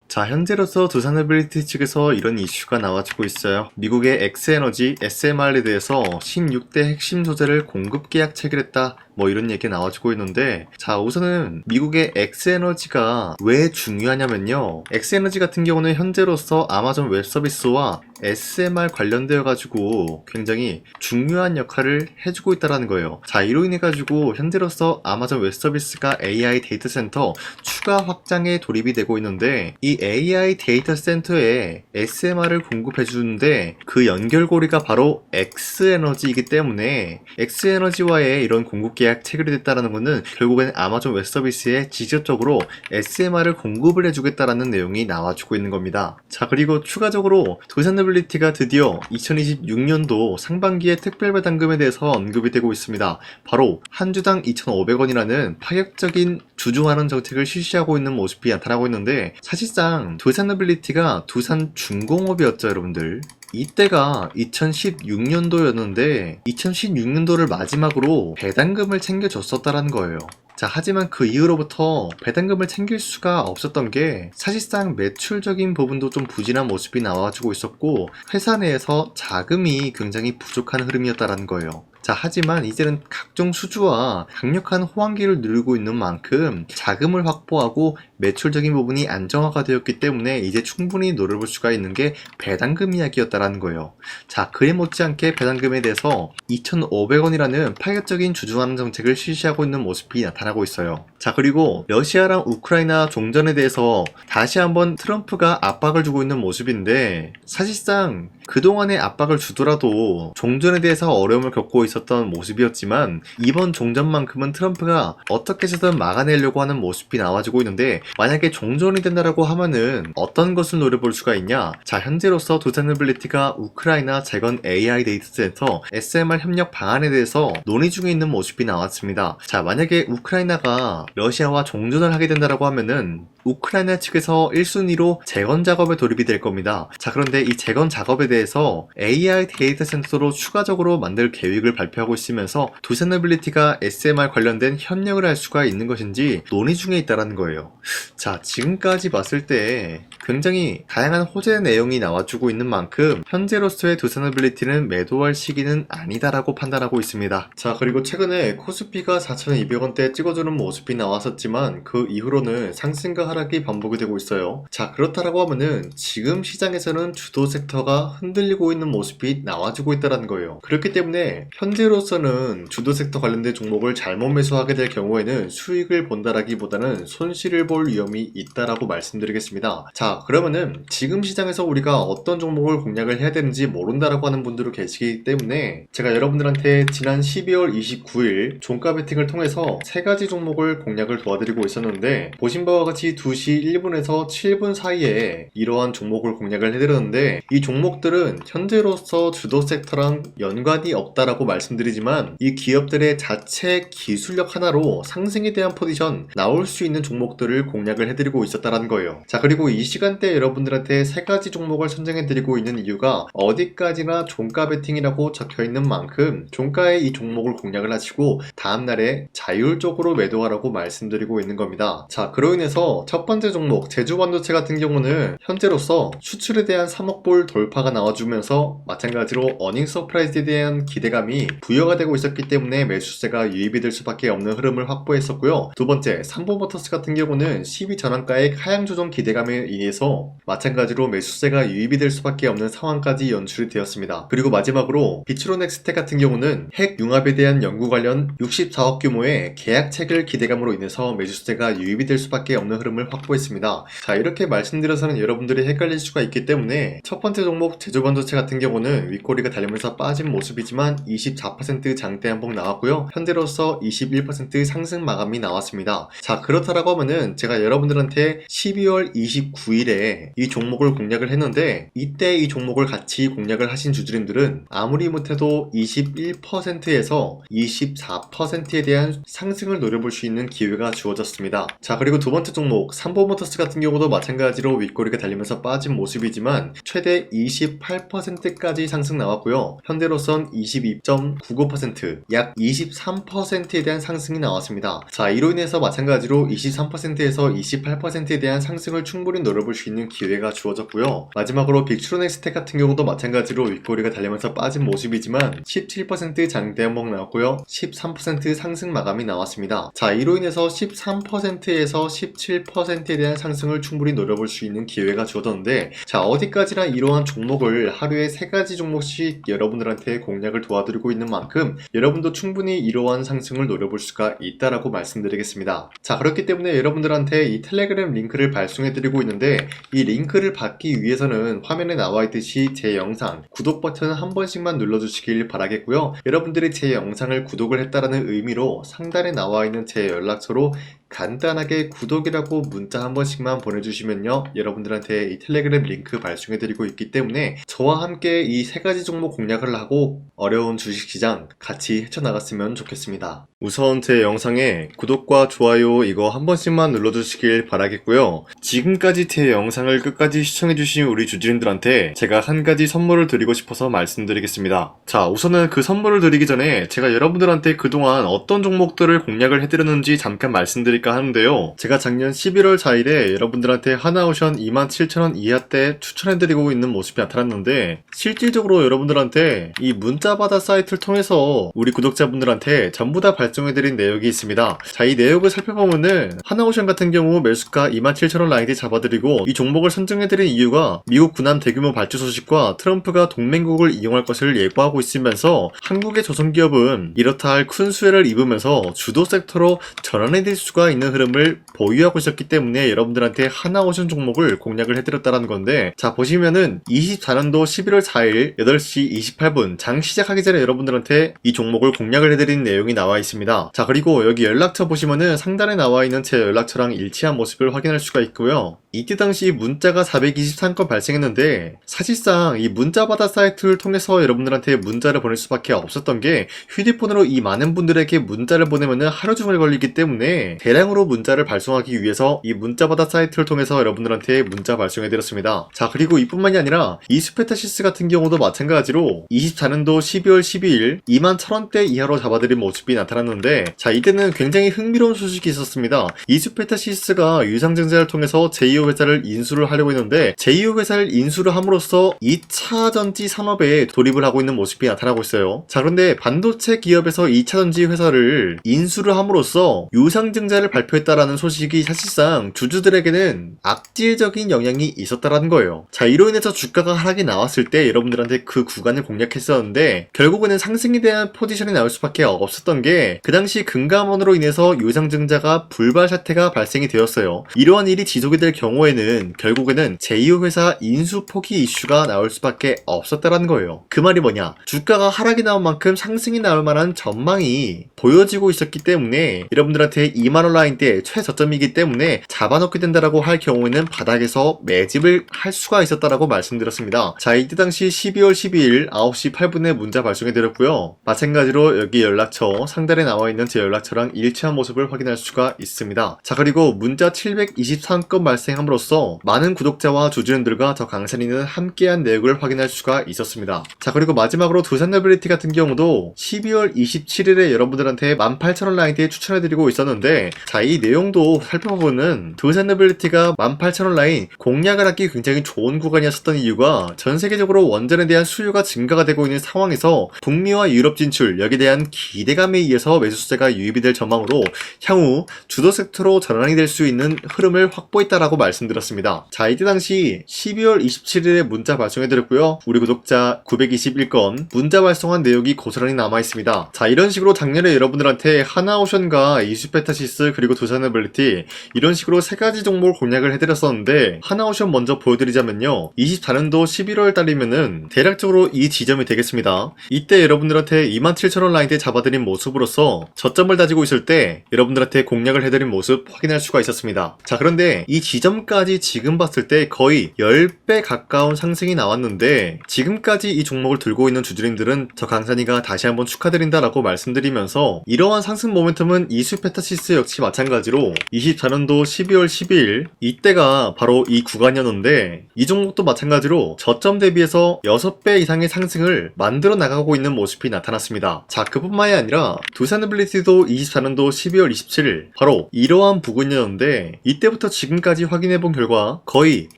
자, 현재로서 두산노빌리티 측에서 이런 이슈가 나와주고 있어요. 미국의 엑스에너지 SMR에 대해서 16대 핵심 소재를 공급 계약 체결했다. 뭐 이런 얘기 나와주고 있는데, 자, 우선은 미국의 엑스에너지가 왜 중요하냐면요. 엑스에너지 같은 경우는 현재로서 아마존 웹서비스와 SMR 관련되어 가지고 굉장히 중요한 역할을 해주고 있다는 거예요. 자, 이로 인해 가지고 현재로서 아마존 웹서비스가 AI 데이터 센터 추가 확장에 돌입이 되고 있는데, 이 AI 데이터 센터에 SMR을 공급해 주는데 그 연결고리가 바로 엑스에너지이기 때문에 엑스에너지와의 이런 공급 계약 체결이 됐다는 것은 결국엔 아마존 웹서비스에 직접적으로 SMR을 공급을 해주겠다라는 내용이 나와주고 있는 겁니다. 자, 그리고 추가적으로 두산노빌리티가 드디어 2026년도 상반기에 특별배당금에 대해서 언급이 되고 있습니다. 바로 한 주당 2,500원이라는 파격적인 주중환원 정책을 실시하고 있는 모습이 나타나고 있는데, 사실상 두산노빌리티가 두산중공업이었죠, 여러분들. 이때가 2016년도였는데 2016년도를 마지막으로 배당금을 챙겨줬었다라는 거예요. 자, 하지만 그 이후로부터 배당금을 챙길 수가 없었던 게 사실상 매출적인 부분도 좀 부진한 모습이 나와주고 있었고, 회사 내에서 자금이 굉장히 부족한 흐름이었다라는 거예요. 자, 하지만 이제는 각종 수주와 강력한 호황기를 누리고 있는 만큼 자금을 확보하고 매출적인 부분이 안정화가 되었기 때문에 이제 충분히 노려볼 수가 있는 게 배당금 이야기였다라는 거예요. 자, 그에 못지않게 배당금에 대해서 2,500원이라는 파격적인 주중환원 정책을 실시하고 있는 모습이 나타나고 있어요. 자, 그리고 러시아랑 우크라이나 종전에 대해서 다시 한번 트럼프가 압박을 주고 있는 모습인데, 사실상 그동안의 압박을 주더라도 종전에 대해서 어려움을 겪고 있었던 모습이었지만 이번 종전만큼은 트럼프가 어떻게 해서든 막아내려고 하는 모습이 나와주고 있는데, 만약에 종전이 된다라고 하면은 어떤 것을 노려볼 수가 있냐? 자, 현재로서 두산노빌리티가 우크라이나 재건 AI 데이터 센터 SMR 협력 방안에 대해서 논의 중에 있는 모습이 나왔습니다. 자, 만약에 우크라이나가 러시아와 종전을 하게 된다라고 하면은 우크라이나 측에서 1순위로 재건 작업에 돌입이 될 겁니다. 자, 그런데 이 재건 작업에 대해서 AI 데이터 센터로 추가적으로 만들 계획을 발표하고 있으면서 두산노빌리티가 SMR 관련된 협력을 할 수가 있는 것인지 논의 중에 있다는 거예요. 자, 지금까지 봤을 때 굉장히 다양한 호재 내용이 나와주고 있는 만큼 현재로서의 두산노빌리티는 매도할 시기는 아니다라고 판단하고 있습니다. 자, 그리고 최근에 코스피가 4,200원대 찍어주는 모습이 나왔었지만 그 이후로는 상승과 하락이 반복이 되고 있어요. 자, 그렇다라고 하면은 지금 시장에서는 주도 섹터가 흔들리고 있는 모습이 나와주고 있다는 거예요. 그렇기 때문에 현재로서는 주도 섹터 관련된 종목을 잘못 매수하게 될 경우에는 수익을 본다라기보다는 손실을 볼 위험이 있다라고 말씀드리겠습니다. 자, 그러면은 지금 시장에서 우리가 어떤 종목을 공략을 해야 되는지 모른다라고 하는 분들도 계시기 때문에 제가 여러분들한테 지난 12월 29일 종가 베팅을 통해서 3가지 종목을 공략을 도와드리고 있었는데, 보신 바와 같이 2시 1분에서 7분 사이에 이러한 종목을 공략을 해드렸는데, 이 종목들은 현재로서 주도 섹터랑 연관이 없다라고 말씀드리지만 이 기업들의 자체 기술력 하나로 상승에 대한 포지션 나올 수 있는 종목들을 공략을 해드리고 있었다는 거예요. 자, 그리고 이 시간대 여러분들한테 3가지 종목을 선정해드리고 있는 이유가 어디까지나 종가 베팅이라고 적혀있는 만큼 종가에 이 종목을 공략을 하시고 다음날에 자율적으로 매도하라고 말씀드리고 있는 겁니다. 자, 그로 인해서 첫 번째 종목 제주반도체 같은 경우는 현재로서 수출에 대한 3억 불 돌파가 나와주면서 마찬가지로 어닝 서프라이즈에 대한 기대감이 부여가 되고 있었기 때문에 매수세가 유입이 될 수밖에 없는 흐름을 확보했었고요. 두 번째 삼보모터스 같은 경우는 12 전환가의 하향 조정 기대감에 의해서 마찬가지로 매수세가 유입이 될 수밖에 없는 상황까지 연출이 되었습니다. 그리고 마지막으로 비추로넥스텍 같은 경우는 핵 융합에 대한 연구 관련 64억 규모의 계약 체결 기대감으로 인해서 매수세가 유입이 될 수밖에 없는 흐름을 확보했습니다. 자, 이렇게 말씀드려서는 여러분들이 헷갈릴 수가 있기 때문에 첫 번째 종목 제주반도체 같은 경우는 윗꼬리가 달리면서 빠진 모습이지만 24% 장대 한봉 나왔고요. 현재로서 21% 상승 마감이 나왔습니다. 자, 그렇다라고 하면은 제가 여러분들한테 12월 29일에 이 종목을 공략을 했는데, 이때 이 종목을 같이 공략을 하신 주주님들은 아무리 못해도 21%에서 24%에 대한 상승을 노려볼 수 있는 기회가 주어졌습니다. 자, 그리고 두 번째 종목 종목 삼보모터스 같은 경우도 마찬가지로 윗꼬리가 달리면서 빠진 모습이지만 최대 28%까지 상승 나왔고요. 현대로선 22.99%, 약 23%에 대한 상승이 나왔습니다. 자, 이로 인해서 마찬가지로 23%에서 28%에 대한 상승을 충분히 노려볼 수 있는 기회가 주어졌고요. 마지막으로 빅트론엑스텍 같은 경우도 마찬가지로 윗꼬리가 달리면서 빠진 모습이지만 17% 장대 항목 나왔고요. 13% 상승 마감이 나왔습니다. 자, 이로 인해서 13%에서 17%에 대한 상승을 충분히 노려볼 수 있는 기회가 주어졌는데, 자, 어디까지나 이러한 종목을 하루에 3가지 종목씩 여러분들한테 공략을 도와드리고 있는 만큼 여러분도 충분히 이러한 상승을 노려볼 수가 있다라고 말씀드리겠습니다. 자, 그렇기 때문에 여러분들한테 이 텔레그램 링크를 발송해드리고 있는데, 이 링크를 받기 위해서는 화면에 나와 있듯이 제 영상 구독 버튼 한 번씩만 눌러주시길 바라겠고요. 여러분들이 제 영상을 구독을 했다라는 의미로 상단에 나와 있는 제 연락처로 간단하게 구독이라고 문자 한 번씩만 보내주시면요, 여러분들한테 이 텔레그램 링크 발송해드리고 있기 때문에 저와 함께 이 3가지 종목 공략을 하고 어려운 주식시장 같이 헤쳐나갔으면 좋겠습니다. 우선 제 영상에 구독과 좋아요 이거 한 번씩만 눌러주시길 바라겠고요. 지금까지 제 영상을 끝까지 시청해주신 우리 주주님들한테 제가 한 가지 선물을 드리고 싶어서 말씀드리겠습니다. 자, 우선은 그 선물을 드리기 전에 제가 여러분들한테 그동안 어떤 종목들을 공략을 해드렸는지 잠깐 말씀드릴까 하는데요. 제가 작년 11월 4일에 여러분들한테 하나오션 27,000원 이하대 추천해드리고 있는 모습이 나타났는데, 실질적으로 여러분들한테 이 문자바다 사이트를 통해서 우리 구독자분들한테 전부 다 발송해드린 내역이 있습니다. 자, 이 내역을 살펴보면은 하나오션 같은 경우 매수가 27,000원 라인에 잡아드리고 이 종목을 선정해드린 이유가 미국 군함 대규모 발주 소식과 트럼프가 동맹국을 이용할 것을 예고하고 있으면서 한국의 조선기업은 이렇다 할 큰 수혜를 입으면서 주도 섹터로 전환이 될 수가 있는 흐름을 보유하고 있었기 때문에 여러분들한테 하나오션 종목을 공략을 해드렸다는 건데, 자, 보시면은 24년도 11월 4일 8시 28분 장 시작하기 전에 여러분들한테 이 종목을 공략을 해드린 내용이 나와 있습니다. 자, 그리고 여기 연락처 보시면은 상단에 나와 있는 제 연락처랑 일치한 모습을 확인할 수가 있고요. 이때 당시 문자가 423건 발생했는데, 사실상 이 문자바다 사이트를 통해서 여러분들한테 문자를 보낼 수밖에 없었던 게, 휴대폰으로 이 많은 분들에게 문자를 보내면은 하루 종일 걸리기 때문에 대량으로 문자를 발송하기 위해서 이 문자바다 사이트를 통해서 여러분들한테 문자 발송해드렸습니다. 자, 그리고 이뿐만이 아니라 이수페타시스 같은 경우도 마찬가지로 24년도 12월 12일 21,000원대 이하로 잡아드린 모습이 나타났는데, 자, 이때는 굉장히 흥미로운 소식이 있었습니다. 이수페타시스가 유상증자를 통해서 제2호 회사를 인수를 하려고 했는데, 제2호 회사를 인수를 함으로써 2차전지 산업에 돌입을 하고 있는 모습이 나타나고 있어요. 자, 그런데 반도체 기업에서 2차전지 회사를 인수를 함으로써 유상증자를 발표했다라는 소식이 사실상 주주들에게는 악질적인 영향이 있었다라는 거예요. 자, 이로 인해서 주가가 하락이 나왔을 때 여러분들한테 그 구간을 공략했었는데, 결국에는 상승에 대한 포지션이 나올 수밖에 없었던 게, 그 당시 금감원으로 인해서 유상증자가 불발 사태가 발생이 되었어요. 이러한 일이 지속이 될 경우에는 결국에는 제2호 회사 인수 포기 이슈가 나올 수밖에 없었다라는 거예요. 그 말이 뭐냐, 주가가 하락이 나온 만큼 상승이 나올 만한 전망이 보여지고 있었기 때문에 여러분들한테 2만원 라인대 최저점이기 때문에 잡아놓게 된다라고 할 경우에는 바닥에서 매집을 할 수가 있었다라고 말씀드렸습니다. 자, 이때 당시 12월 12일 9시 8분에 문자 발송해드렸고요. 마찬가지로 여기 연락처 상단에 나와있는 제 연락처랑 일치한 모습을 확인할 수가 있습니다. 자, 그리고 문자 723건 발생함으로써 많은 구독자와 주주님들과 저 강산이는 함께한 내역을 확인할 수가 있었습니다. 자, 그리고 마지막으로 두산노빌리티 같은 경우도 12월 27일에 여러분들한테 18,000원 라인대에 추천해드리고 있었는데, 자, 이 내용도 살펴보면 두산노빌리티가 18,000원 라인 공략을 하기 굉장히 좋은 구간이었었던 이유가 전 세계적으로 원전에 대한 수요가 증가가 되고 있는 상황에서 북미와 유럽 진출, 여기에 대한 기대감에 의해서 매수세가 유입이 될 전망으로 향후 주도 섹터로 전환이 될 수 있는 흐름을 확보했다라고 말씀드렸습니다. 자, 이때 당시 12월 27일에 문자 발송해드렸고요. 우리 구독자 921건 문자 발송한 내용이 고스란히 남아있습니다. 자, 이런 식으로 작년에 여러분들한테 하나오션과 이수페타시스 그리고 두산노빌리티 이런 식으로 3가지 종목을 공략을 해드렸었는데, 하나오션 먼저 보여드리자면요, 24년도 11월 달이면은 대략적으로 이 지점이 되겠습니다. 이때 여러분들한테 27,000원 라인대 잡아드린 모습으로서 저점을 다지고 있을 때 여러분들한테 공략을 해드린 모습 확인할 수가 있었습니다. 자, 그런데 이 지점까지 지금 봤을 때 거의 10배 가까운 상승이 나왔는데, 지금까지 이 종목을 들고 있는 주주님들은 저 강산이가 다시 한번 축하드린다라고 말씀드리면서, 이러한 상승 모멘텀은 이수페타시스 역시 역시 마찬가지로 24년도 12월 12일 이때가 바로 이 구간이었는데 이 종목도 마찬가지로 저점 대비해서 6배 이상의 상승을 만들어 나가고 있는 모습이 나타났습니다. 자, 그뿐만이 아니라 두산에빌리티도 24년도 12월 27일 바로 이러한 부근이었는데 이때부터 지금까지 확인해본 결과 거의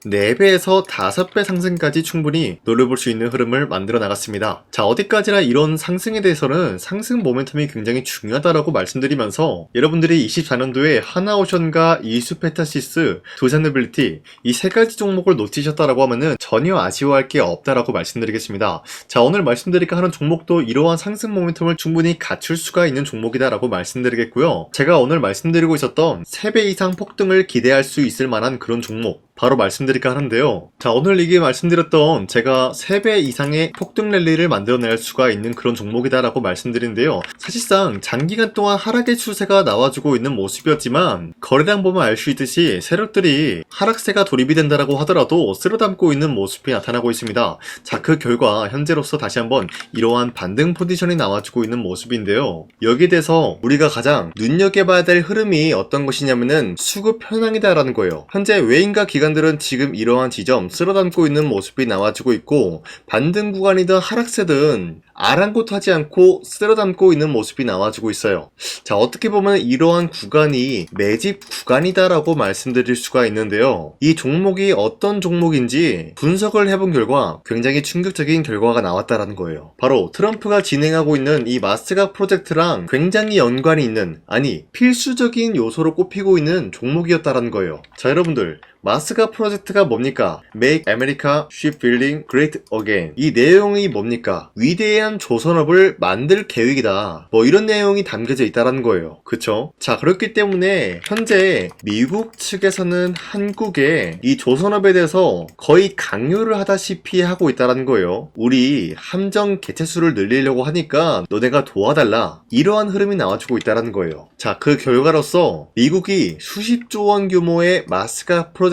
4배에서 5배 상승까지 충분히 노려볼 수 있는 흐름을 만들어 나갔습니다. 자, 어디까지나 이런 상승에 대해서는 상승 모멘텀이 굉장히 중요하다라고 말씀드리면서 여러분들이 24년도에 하나오션과 이수페타시스, 두산에빌리티 이 3가지 종목을 놓치셨다라고 하면은 전혀 아쉬워할 게 없다라고 말씀드리겠습니다. 자, 오늘 말씀드릴까 하는 종목도 이러한 상승 모멘텀을 충분히 갖출 수가 있는 종목이다라고 말씀드리겠고요. 제가 오늘 말씀드리고 있었던 3배 이상 폭등을 기대할 수 있을 만한 그런 종목 바로 말씀드릴까 하는데요. 자, 오늘 이게 말씀드렸던 제가 3배 이상의 폭등 랠리를 만들어낼 수가 있는 그런 종목이다라고 말씀드리는데요. 사실상 장기간 동안 하락의 추세가 나와주고 있는 모습이었지만 거래량 보면 알 수 있듯이 세력들이 하락세가 돌입이 된다라고 하더라도 쓸어담고 있는 모습이 나타나고 있습니다. 자, 그 결과 현재로서 다시 한번 이러한 반등 포지션이 나와주고 있는 모습인데요. 여기에 대해서 우리가 가장 눈여겨봐야 될 흐름이 어떤 것이냐면은 수급 현황이다라는 거예요. 현재 외인과 기관들은 지금 이러한 지점 쓸어담고 있는 모습이 나와주고 있고 반등 구간이든 하락세든 아랑곳하지 않고 쓸어담고 있는 모습이 나와주고 있어요. 자, 어떻게 보면 이러한 구간이 매집 구간이다라고 말씀드릴 수가 있는데요. 이 종목이 어떤 종목인지 분석을 해본 결과 굉장히 충격적인 결과가 나왔다라는 거예요. 바로 트럼프가 진행하고 있는 이 마스가 프로젝트랑 굉장히 연관이 있는, 아니 필수적인 요소로 꼽히고 있는 종목이었다라는 거예요. 자, 여러분들 마스가 프로젝트가 뭡니까? Make America Shipbuilding Great Again. 이 내용이 뭡니까? 위대한 조선업을 만들 계획이다. 뭐 이런 내용이 담겨져 있다라는 거예요. 그쵸? 자, 그렇기 때문에 현재 미국 측에서는 한국에 이 조선업에 대해서 거의 강요를 하다시피 하고 있다라는 거예요. 우리 함정 개체수를 늘리려고 하니까 너네가 도와달라. 이러한 흐름이 나와주고 있다라는 거예요. 자, 그 결과로서 미국이 수십조 원 규모의 마스가 프로젝트에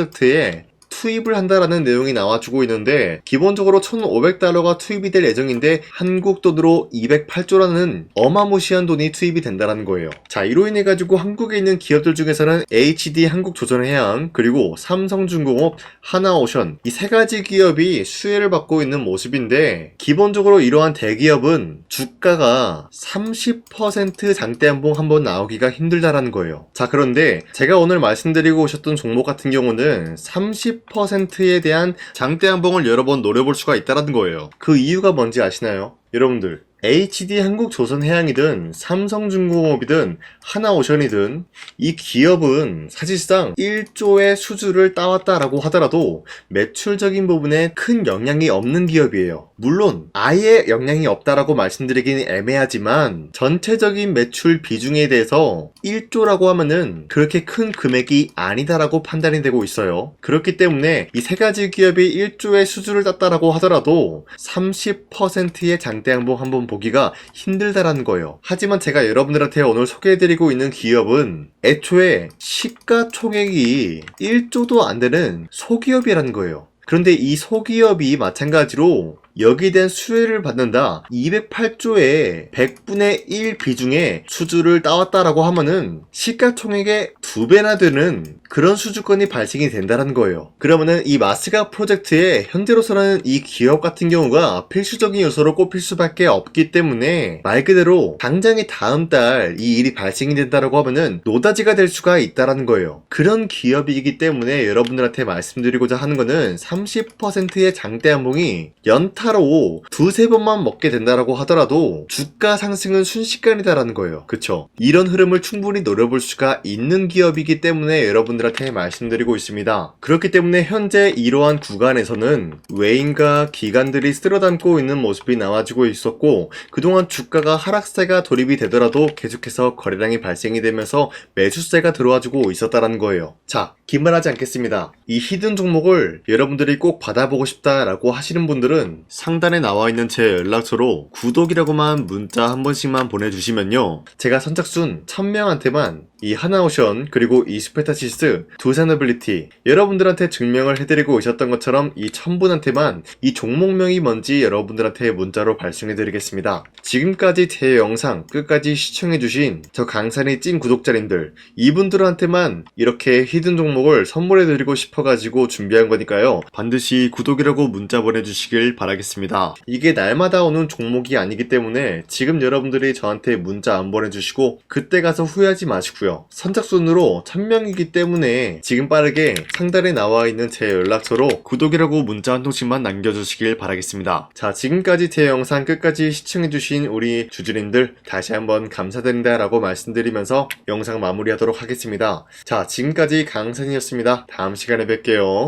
투입을 한다라는 내용이 나와주고 있는데 기본적으로 1,500달러가 투입이 될 예정인데 한국 돈으로 208조라는 어마무시한 돈이 투입이 된다는 거예요. 자, 이로 인해 가지고 한국에 있는 기업들 중에서는 HD 한국조선해양 그리고 삼성중공업, 하나오션 이 3가지 기업이 수혜를 받고 있는 모습인데 기본적으로 이러한 대기업은 주가가 30% 장대한봉 한번 나오기가 힘들다라는 거예요. 자, 그런데 제가 오늘 말씀드리고 오셨던 종목 같은 경우는 30%에 대한 장대한봉을 여러 번 노려볼 수가 있다는 거예요. 그 이유가 뭔지 아시나요? 여러분들 HD 한국조선해양이든 삼성중공업이든 하나오션이든 이 기업은 사실상 1조의 수주를 따왔다라고 하더라도 매출적인 부분에 큰 영향이 없는 기업이에요. 물론 아예 영향이 없다라고 말씀드리긴 애매하지만 전체적인 매출 비중에 대해서 1조라고 하면은 그렇게 큰 금액이 아니다라고 판단이 되고 있어요. 그렇기 때문에 이 3가지 기업이 1조의 수주를 땄다라고 하더라도 30%의 장대양봉 한번 보기가 힘들다라는 거예요. 하지만 제가 여러분들한테 오늘 소개해드리고 있는 기업은 애초에 시가총액이 1조도 안 되는 소기업이라는 거예요. 그런데 이 소기업이 마찬가지로 여기에 대한 수혜를 받는다. 208조의 100분의 1 비중의 수주를 따왔다라고 하면은 시가총액의 2배나 되는 그런 수주권이 발생이 된다는 거예요. 그러면은 이 마스가 프로젝트에 현재로서는 이 기업 같은 경우가 필수적인 요소로 꼽힐 수밖에 없기 때문에 말 그대로 당장에 다음 달 이 일이 발생이 된다라고 하면은 노다지가 될 수가 있다라는 거예요. 그런 기업이기 때문에 여러분들한테 말씀드리고자 하는 거는 30%의 장대한봉이 연타로 2-3번만 먹게 된다라고 하더라도 주가 상승은 순식간이다라는 거예요. 그쵸? 이런 흐름을 충분히 노려볼 수가 있는 기업이기 때문에 여러분들한테 말씀드리고 있습니다. 그렇기 때문에 현재 이러한 구간에서는 외인과 기관들이 쓸어담고 있는 모습이 나와주고 있었고 그동안 주가가 하락세가 돌입이 되더라도 계속해서 거래량이 발생이 되면서 매수세가 들어와주고 있었다라는 거예요. 자, 기만하지 않겠습니다. 이 히든 종목을 여러분들이 꼭 받아보고 싶다라고 하시는 분들은 상단에 나와 있는 제 연락처로 구독이라고만 문자 한 번씩만 보내주시면요. 제가 선착순 1000명한테만 이 하나오션 그리고 이 스페타시스 두산에빌리티 여러분들한테 증명을 해드리고 오셨던 것처럼 이 1000분한테만 이 종목명이 뭔지 여러분들한테 문자로 발송해드리겠습니다. 지금까지 제 영상 끝까지 시청해주신 저 강산이 찐 구독자님들, 이분들한테만 이렇게 히든 종목을 선물해드리고 싶어가지고 준비한 거니까요. 반드시 구독이라고 문자 보내주시길 바라겠습니다. 이게 날마다 오는 종목이 아니기 때문에 지금 여러분들이 저한테 문자 안 보내주시고 그때 가서 후회하지 마시고요. 선착순으로 1000명이기 때문에 지금 빠르게 상단에 나와 있는 제 연락처로 구독이라고 문자 한 통씩만 남겨주시길 바라겠습니다. 자, 지금까지 제 영상 끝까지 시청해주신 우리 주주님들 다시 한번 감사드린다 라고 말씀드리면서 영상 마무리하도록 하겠습니다. 자, 지금까지 강산이었습니다. 다음 시간에 뵐게요.